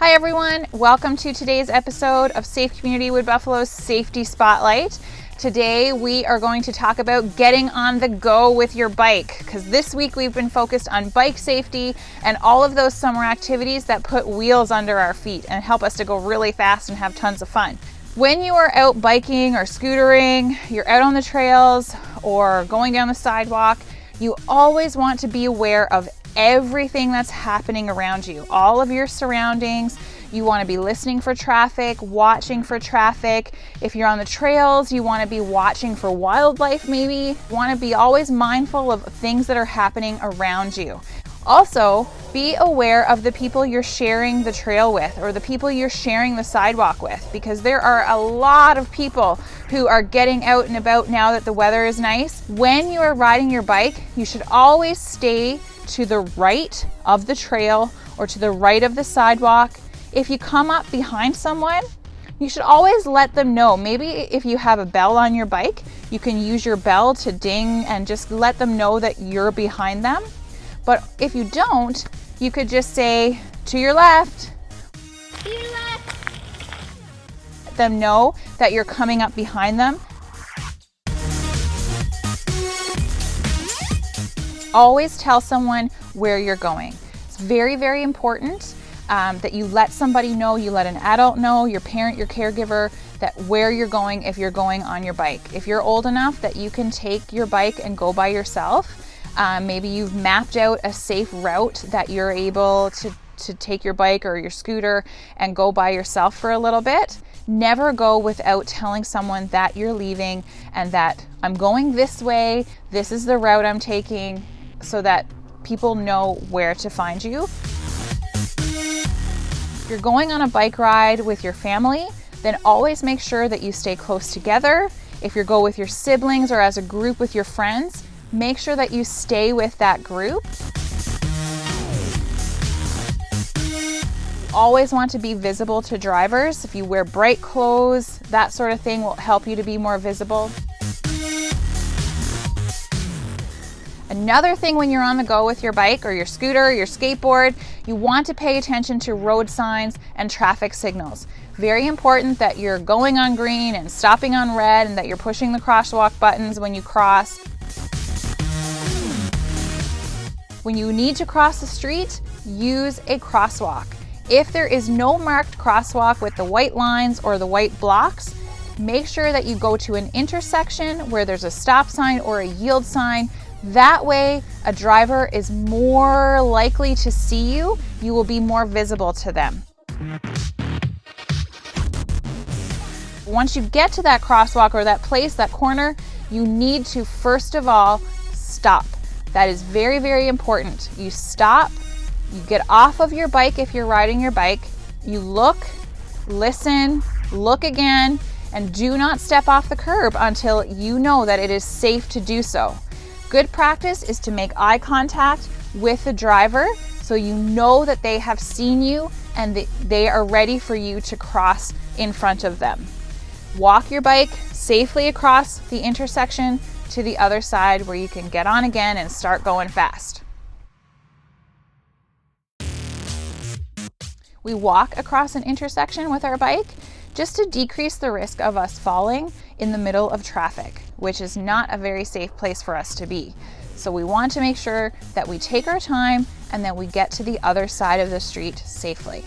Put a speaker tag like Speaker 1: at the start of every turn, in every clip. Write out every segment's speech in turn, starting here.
Speaker 1: Hi everyone, welcome to today's episode of Safe Community Wood Buffalo's Safety Spotlight. Today we are going to talk about getting on the go with your bike, because this week we've been focused on bike safety and all of those summer activities that put wheels under our feet and help us to go really fast and have tons of fun. When you are out biking or scootering, you're out on the trails or going down the sidewalk, you always want to be aware of everything that's happening around you, all of your surroundings. You want to be listening for traffic, watching for traffic. If you're on the trails, you want to be watching for wildlife maybe. You want to be always mindful of things that are happening around you. Also, be aware of the people you're sharing the trail with or the people you're sharing the sidewalk with, because there are a lot of people who are getting out and about now that the weather is nice. When you are riding your bike, you should always stay to the right of the trail or to the right of the sidewalk. If you come up behind someone, you should always let them know. Maybe if you have a bell on your bike, you can use your bell to ding and just let them know that you're behind them. But if you don't, you could just say, to your left. To your left. Let them know that you're coming up behind them. Always tell someone where you're going. It's very, very important that you let somebody know, you let an adult know, your parent, your caregiver, that where you're going if you're going on your bike. If you're old enough that you can take your bike and go by yourself, maybe you've mapped out a safe route that you're able to take your bike or your scooter and go by yourself for a little bit. Never go without telling someone that you're leaving and that I'm going this way, this is the route I'm taking, so that people know where to find you. If you're going on a bike ride with your family, then always make sure that you stay close together. If you go with your siblings or as a group with your friends, make sure that you stay with that group. You always want to be visible to drivers. If you wear bright clothes, that sort of thing will help you to be more visible. Another thing when you're on the go with your bike or your scooter or your skateboard, you want to pay attention to road signs and traffic signals. Very important that you're going on green and stopping on red and that you're pushing the crosswalk buttons when you cross. When you need to cross the street, use a crosswalk. If there is no marked crosswalk with the white lines or the white blocks, make sure that you go to an intersection where there's a stop sign or a yield sign. That way, a driver is more likely to see you. You will be more visible to them. Once you get to that crosswalk or that place, that corner, you need to first of all stop. That is very, very important. You stop, you get off of your bike if you're riding your bike, you look, listen, look again, and do not step off the curb until you know that it is safe to do so. Good practice is to make eye contact with the driver so you know that they have seen you and they are ready for you to cross in front of them. Walk your bike safely across the intersection to the other side where you can get on again and start going fast. We walk across an intersection with our bike just to decrease the risk of us falling in the middle of traffic, which is not a very safe place for us to be. So we want to make sure that we take our time and that we get to the other side of the street safely.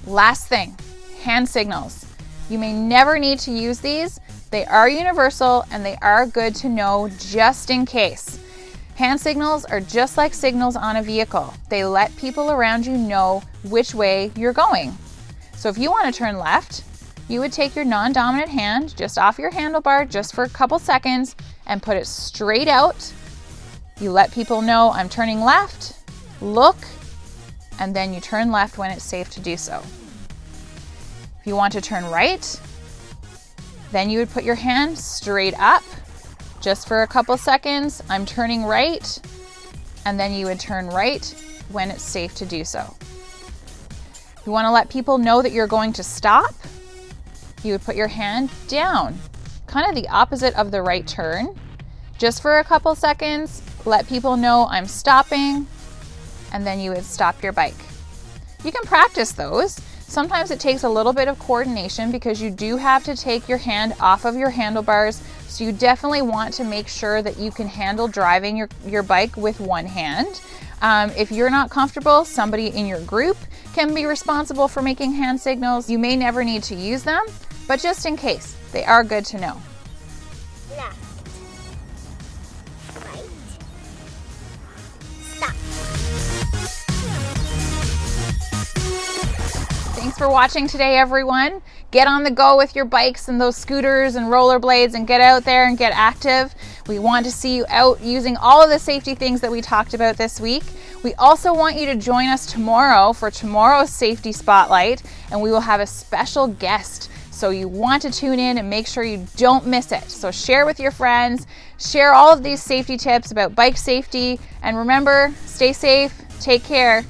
Speaker 1: Last thing, hand signals. You may never need to use these. They are universal and they are good to know just in case. Hand signals are just like signals on a vehicle. They let people around you know which way you're going. So if you want to turn left, you would take your non-dominant hand just off your handlebar just for a couple seconds and put it straight out. You let people know I'm turning left, look, and then you turn left when it's safe to do so. If you want to turn right, then you would put your hand straight up just for a couple seconds. I'm turning right, and then you would turn right when it's safe to do so. If you want to let people know that you're going to stop, you would put your hand down, kind of the opposite of the right turn, just for a couple seconds, let people know I'm stopping, and then you would stop your bike. You can practice those. Sometimes it takes a little bit of coordination because you do have to take your hand off of your handlebars. So you definitely want to make sure that you can handle driving your bike with one hand. If you're not comfortable, somebody in your group can be responsible for making hand signals. You may never need to use them, but just in case, they are good to know.
Speaker 2: Left. Right. Stop.
Speaker 1: Thanks for watching today, everyone. Get on the go with your bikes and those scooters and rollerblades and get out there and get active. We want to see you out using all of the safety things that we talked about this week. We also want you to join us tomorrow for tomorrow's Safety Spotlight, and we will have a special guest. So you want to tune in and make sure you don't miss it. So share with your friends, share all of these safety tips about bike safety, and remember, stay safe, take care,